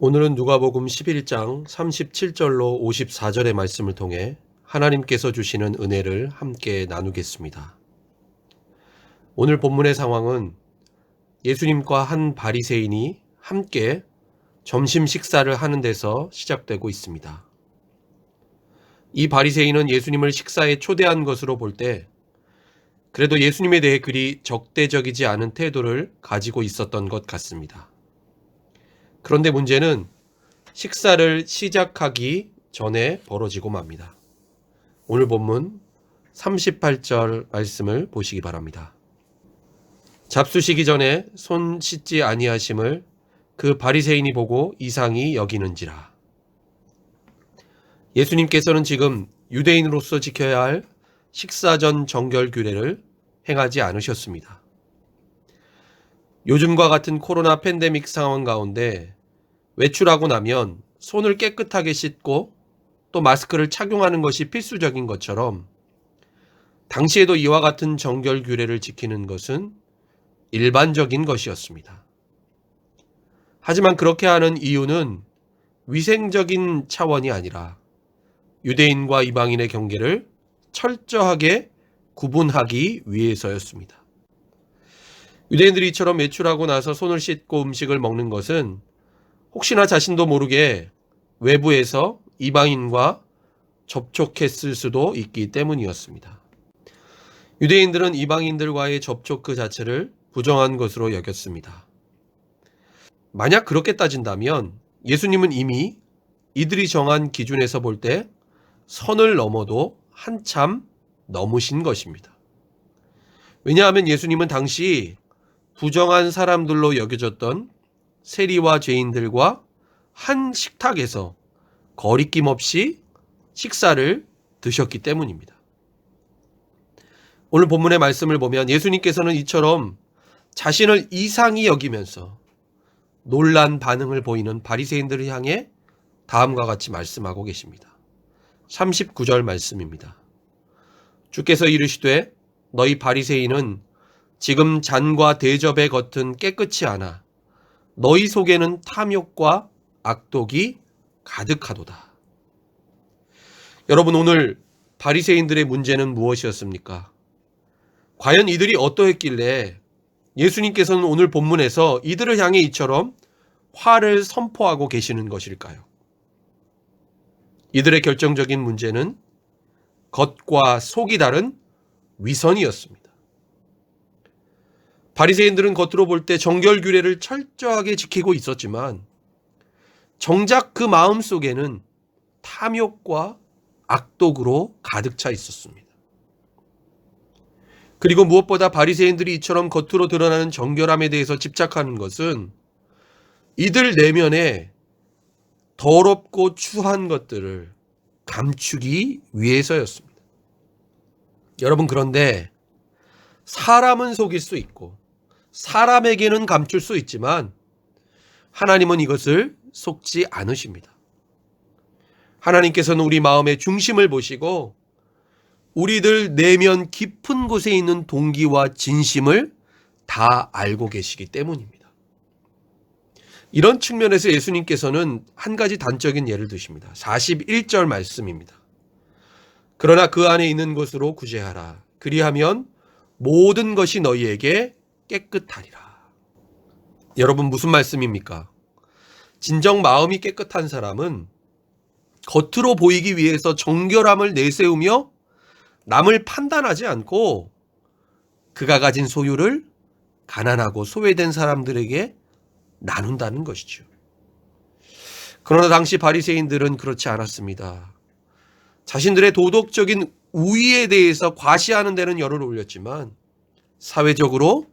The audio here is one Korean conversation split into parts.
오늘은 누가복음 11장 37절로 54절의 말씀을 통해 하나님께서 주시는 은혜를 함께 나누겠습니다. 오늘 본문의 상황은 예수님과 한 바리새인이 함께 점심 식사를 하는 데서 시작되고 있습니다. 이 바리새인은 예수님을 식사에 초대한 것으로 볼 때 그래도 예수님에 대해 그리 적대적이지 않은 태도를 가지고 있었던 것 같습니다. 그런데 문제는 식사를 시작하기 전에 벌어지고 맙니다. 오늘 본문 38절 말씀을 보시기 바랍니다. 잡수시기 전에 손 씻지 아니하심을 그 바리새인이 보고 이상히 여기는지라. 예수님께서는 지금 유대인으로서 지켜야 할 식사 전 정결 규례를 행하지 않으셨습니다. 요즘과 같은 코로나 팬데믹 상황 가운데 외출하고 나면 손을 깨끗하게 씻고 또 마스크를 착용하는 것이 필수적인 것처럼 당시에도 이와 같은 정결 규례를 지키는 것은 일반적인 것이었습니다. 하지만 그렇게 하는 이유는 위생적인 차원이 아니라 유대인과 이방인의 경계를 철저하게 구분하기 위해서였습니다. 유대인들이 이처럼 외출하고 나서 손을 씻고 음식을 먹는 것은 혹시나 자신도 모르게 외부에서 이방인과 접촉했을 수도 있기 때문이었습니다. 유대인들은 이방인들과의 접촉 그 자체를 부정한 것으로 여겼습니다. 만약 그렇게 따진다면 예수님은 이미 이들이 정한 기준에서 볼 때 선을 넘어도 한참 넘으신 것입니다. 왜냐하면 예수님은 당시 부정한 사람들로 여겨졌던 세리와 죄인들과 한 식탁에서 거리낌 없이 식사를 드셨기 때문입니다. 오늘 본문의 말씀을 보면 예수님께서는 이처럼 자신을 이상히 여기면서 놀란 반응을 보이는 바리새인들을 향해 다음과 같이 말씀하고 계십니다. 39절 말씀입니다. 주께서 이르시되 너희 바리새인은 지금 잔과 대접의 겉은 깨끗이 하나 너희 속에는 탐욕과 악독이 가득하도다. 여러분, 오늘 바리새인들의 문제는 무엇이었습니까? 과연 이들이 어떠했길래 예수님께서는 오늘 본문에서 이들을 향해 이처럼 화를 선포하고 계시는 것일까요? 이들의 결정적인 문제는 겉과 속이 다른 위선이었습니다. 바리새인들은 겉으로 볼 때 정결 규례를 철저하게 지키고 있었지만 정작 그 마음 속에는 탐욕과 악독으로 가득 차 있었습니다. 그리고 무엇보다 바리새인들이 이처럼 겉으로 드러나는 정결함에 대해서 집착하는 것은 이들 내면에 더럽고 추한 것들을 감추기 위해서였습니다. 여러분, 그런데 사람은 속일 수 있고 사람에게는 감출 수 있지만 하나님은 이것을 속지 않으십니다. 하나님께서는 우리 마음의 중심을 보시고 우리들 내면 깊은 곳에 있는 동기와 진심을 다 알고 계시기 때문입니다. 이런 측면에서 예수님께서는 한 가지 단적인 예를 드십니다. 41절 말씀입니다. 그러나 그 안에 있는 것으로 구제하라. 그리하면 모든 것이 너희에게 깨끗하리라. 여러분, 무슨 말씀입니까? 진정 마음이 깨끗한 사람은 겉으로 보이기 위해서 정결함을 내세우며 남을 판단하지 않고 그가 가진 소유를 가난하고 소외된 사람들에게 나눈다는 것이죠. 그러나 당시 바리새인들은 그렇지 않았습니다. 자신들의 도덕적인 우위에 대해서 과시하는 데는 열을 올렸지만 사회적으로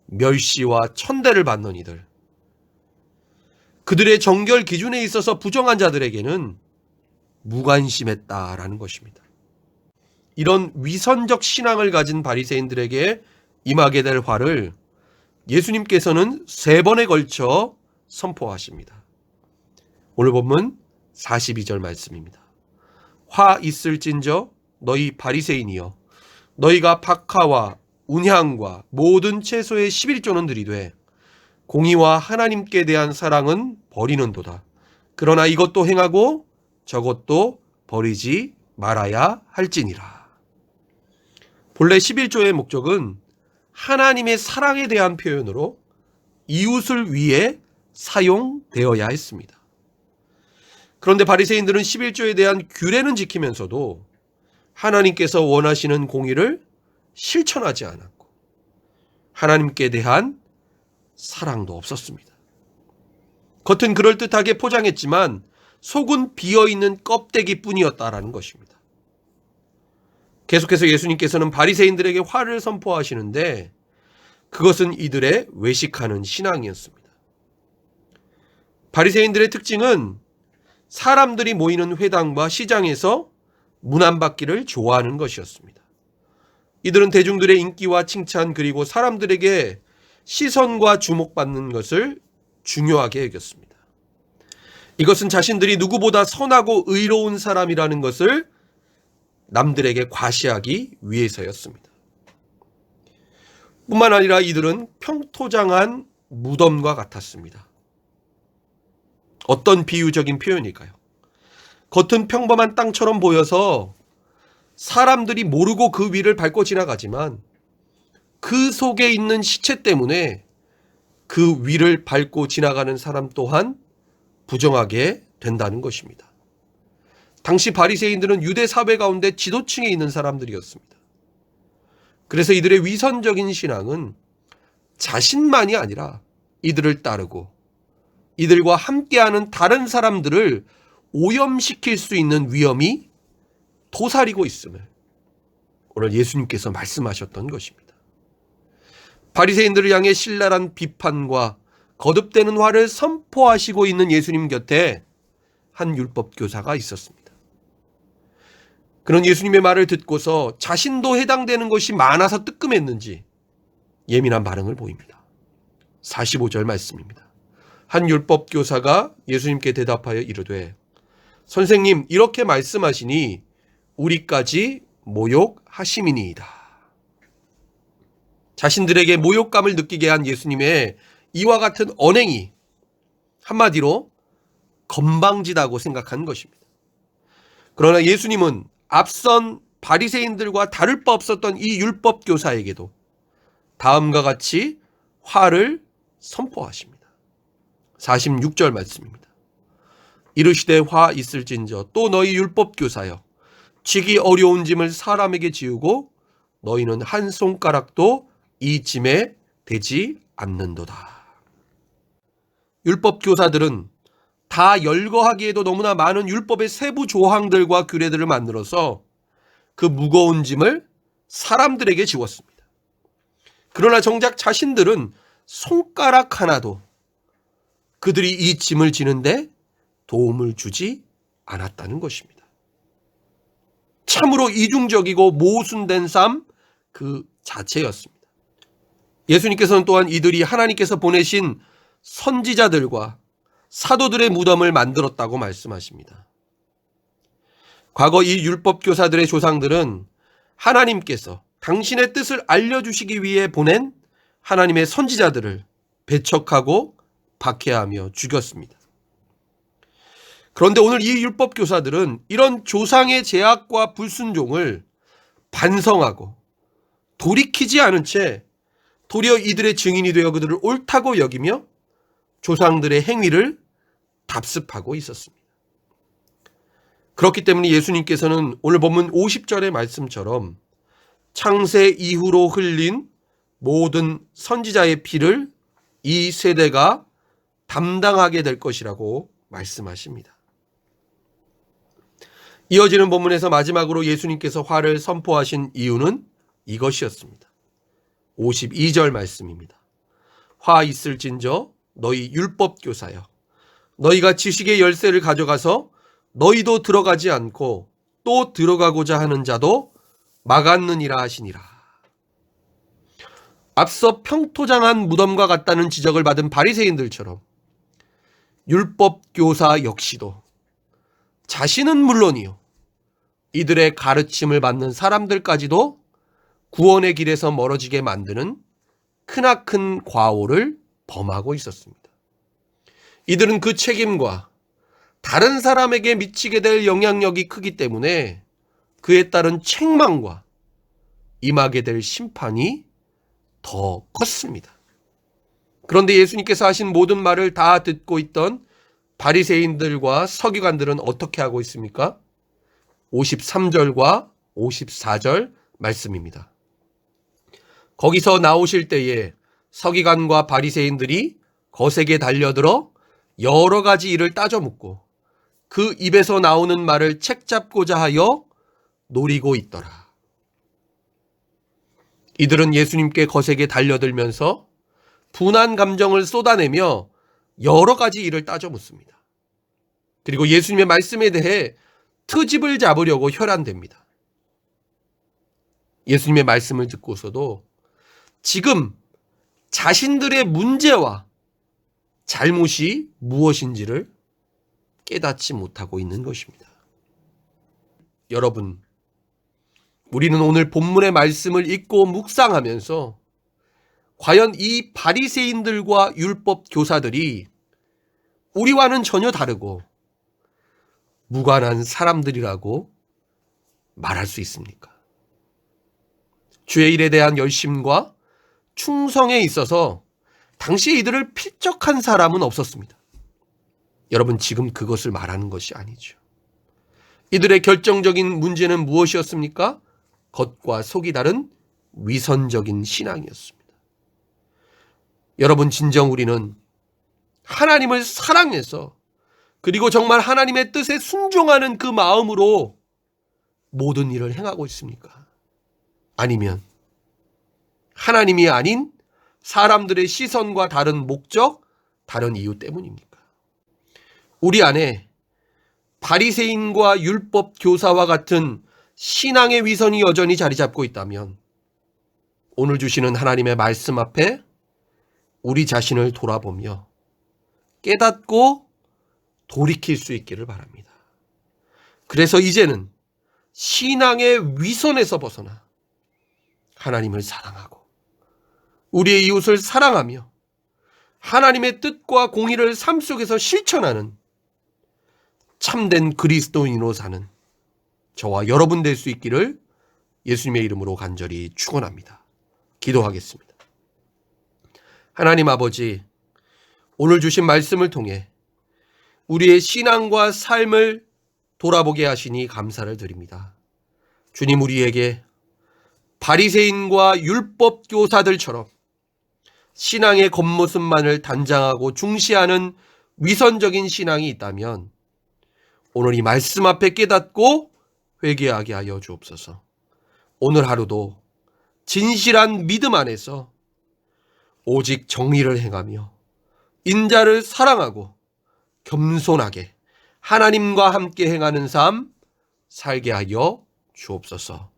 멸시와 천대를 받는 이들, 그들의 정결 기준에 있어서 부정한 자들에게는 무관심했다라는 것입니다. 이런 위선적 신앙을 가진 바리새인들에게 임하게 될 화를 예수님께서는 3번에 걸쳐 선포하십니다. 오늘 본문 42절 말씀입니다. 화 있을진저 너희 바리새인이여 너희가 박하와 운향과 모든 채소의 11조는 들이되 공의와 하나님께 대한 사랑은 버리는도다. 그러나 이것도 행하고 저것도 버리지 말아야 할지니라. 본래 11조의 목적은 하나님의 사랑에 대한 표현으로 이웃을 위해 사용되어야 했습니다. 그런데 바리새인들은 11조에 대한 규례는 지키면서도 하나님께서 원하시는 공의를 실천하지 않았고 하나님께 대한 사랑도 없었습니다. 겉은 그럴듯하게 포장했지만 속은 비어있는 껍데기뿐이었다라는 것입니다. 계속해서 예수님께서는 바리새인들에게 화를 선포하시는데 그것은 이들의 외식하는 신앙이었습니다. 바리새인들의 특징은 사람들이 모이는 회당과 시장에서 문안받기를 좋아하는 것이었습니다. 이들은 대중들의 인기와 칭찬 그리고 사람들에게 시선과 주목받는 것을 중요하게 여겼습니다. 이것은 자신들이 누구보다 선하고 의로운 사람이라는 것을 남들에게 과시하기 위해서였습니다. 뿐만 아니라 이들은 평토장한 무덤과 같았습니다. 어떤 비유적인 표현일까요? 겉은 평범한 땅처럼 보여서 사람들이 모르고 그 위를 밟고 지나가지만 그 속에 있는 시체 때문에 그 위를 밟고 지나가는 사람 또한 부정하게 된다는 것입니다. 당시 바리새인들은 유대 사회 가운데 지도층에 있는 사람들이었습니다. 그래서 이들의 위선적인 신앙은 자신만이 아니라 이들을 따르고 이들과 함께하는 다른 사람들을 오염시킬 수 있는 위험이 도사리고 있음을 오늘 예수님께서 말씀하셨던 것입니다. 바리새인들을 향해 신랄한 비판과 거듭되는 화를 선포하시고 있는 예수님 곁에 한 율법교사가 있었습니다. 그런 예수님의 말을 듣고서 자신도 해당되는 것이 많아서 뜨끔했는지 예민한 반응을 보입니다. 45절 말씀입니다. 한 율법교사가 예수님께 대답하여 이르되 선생님 이렇게 말씀하시니 우리까지 모욕하심이니이다. 자신들에게 모욕감을 느끼게 한 예수님의 이와 같은 언행이 한마디로 건방지다고 생각한 것입니다. 그러나 예수님은 앞선 바리새인들과 다를 바 없었던 이 율법교사에게도 다음과 같이 화를 선포하십니다. 46절 말씀입니다. 이르시되 화 있을진저 또 너희 율법교사여 지기 어려운 짐을 사람에게 지우고 너희는 한 손가락도 이 짐에 대지 않는도다. 율법교사들은 다 열거하기에도 너무나 많은 율법의 세부 조항들과 규례들을 만들어서 그 무거운 짐을 사람들에게 지웠습니다. 그러나 정작 자신들은 손가락 하나도 그들이 이 짐을 지는데 도움을 주지 않았다는 것입니다. 참으로 이중적이고 모순된 삶 그 자체였습니다. 예수님께서는 또한 이들이 하나님께서 보내신 선지자들과 사도들의 무덤을 만들었다고 말씀하십니다. 과거 이 율법교사들의 조상들은 하나님께서 당신의 뜻을 알려주시기 위해 보낸 하나님의 선지자들을 배척하고 박해하며 죽였습니다. 그런데 오늘 이 율법교사들은 이런 조상의 제약과 불순종을 반성하고 돌이키지 않은 채 도리어 이들의 증인이 되어 그들을 옳다고 여기며 조상들의 행위를 답습하고 있었습니다. 그렇기 때문에 예수님께서는 오늘 본문 50절의 말씀처럼 창세 이후로 흘린 모든 선지자의 피를 이 세대가 담당하게 될 것이라고 말씀하십니다. 이어지는 본문에서 마지막으로 예수님께서 화를 선포하신 이유는 이것이었습니다. 52절 말씀입니다. 화 있을진저 너희 율법교사여 너희가 지식의 열쇠를 가져가서 너희도 들어가지 않고 또 들어가고자 하는 자도 막았느니라 하시니라. 앞서 평토장한 무덤과 같다는 지적을 받은 바리새인들처럼 율법교사 역시도 자신은 물론이요 이들의 가르침을 받는 사람들까지도 구원의 길에서 멀어지게 만드는 크나큰 과오를 범하고 있었습니다. 이들은 그 책임과 다른 사람에게 미치게 될 영향력이 크기 때문에 그에 따른 책망과 임하게 될 심판이 더 컸습니다. 그런데 예수님께서 하신 모든 말을 다 듣고 있던 바리새인들과 서기관들은 어떻게 하고 있습니까? 53절과 54절 말씀입니다. 거기서 나오실 때에 서기관과 바리새인들이 거세게 달려들어 여러 가지 일을 따져 묻고 그 입에서 나오는 말을 책잡고자 하여 노리고 있더라. 이들은 예수님께 거세게 달려들면서 분한 감정을 쏟아내며 여러 가지 일을 따져 묻습니다. 그리고 예수님의 말씀에 대해 트집을 잡으려고 혈안됩니다. 예수님의 말씀을 듣고서도 지금 자신들의 문제와 잘못이 무엇인지를 깨닫지 못하고 있는 것입니다. 여러분, 우리는 오늘 본문의 말씀을 읽고 묵상하면서 과연 이 바리새인들과 율법 교사들이 우리와는 전혀 다르고 무관한 사람들이라고 말할 수 있습니까? 주의 일에 대한 열심과 충성에 있어서 당시에 이들을 필적한 사람은 없었습니다. 여러분, 지금 그것을 말하는 것이 아니죠. 이들의 결정적인 문제는 무엇이었습니까? 겉과 속이 다른 위선적인 신앙이었습니다. 여러분, 진정 우리는 하나님을 사랑해서 그리고 정말 하나님의 뜻에 순종하는 그 마음으로 모든 일을 행하고 있습니까? 아니면 하나님이 아닌 사람들의 시선과 다른 목적, 다른 이유 때문입니까? 우리 안에 바리새인과 율법 교사와 같은 신앙의 위선이 여전히 자리 잡고 있다면 오늘 주시는 하나님의 말씀 앞에 우리 자신을 돌아보며 깨닫고 돌이킬 수 있기를 바랍니다. 그래서 이제는 신앙의 위선에서 벗어나 하나님을 사랑하고 우리의 이웃을 사랑하며 하나님의 뜻과 공의를 삶 속에서 실천하는 참된 그리스도인으로 사는 저와 여러분 될 수 있기를 예수님의 이름으로 간절히 축원합니다. 기도하겠습니다. 하나님 아버지, 오늘 주신 말씀을 통해 우리의 신앙과 삶을 돌아보게 하시니 감사를 드립니다. 주님, 우리에게 바리새인과 율법 교사들처럼 신앙의 겉모습만을 단장하고 중시하는 위선적인 신앙이 있다면 오늘 이 말씀 앞에 깨닫고 회개하게 하여 주옵소서. 오늘 하루도 진실한 믿음 안에서 오직 정의를 행하며 인자를 사랑하고 겸손하게 하나님과 함께 행하는 삶 살게 하여 주옵소서.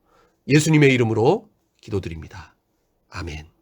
예수님의 이름으로 기도드립니다. 아멘.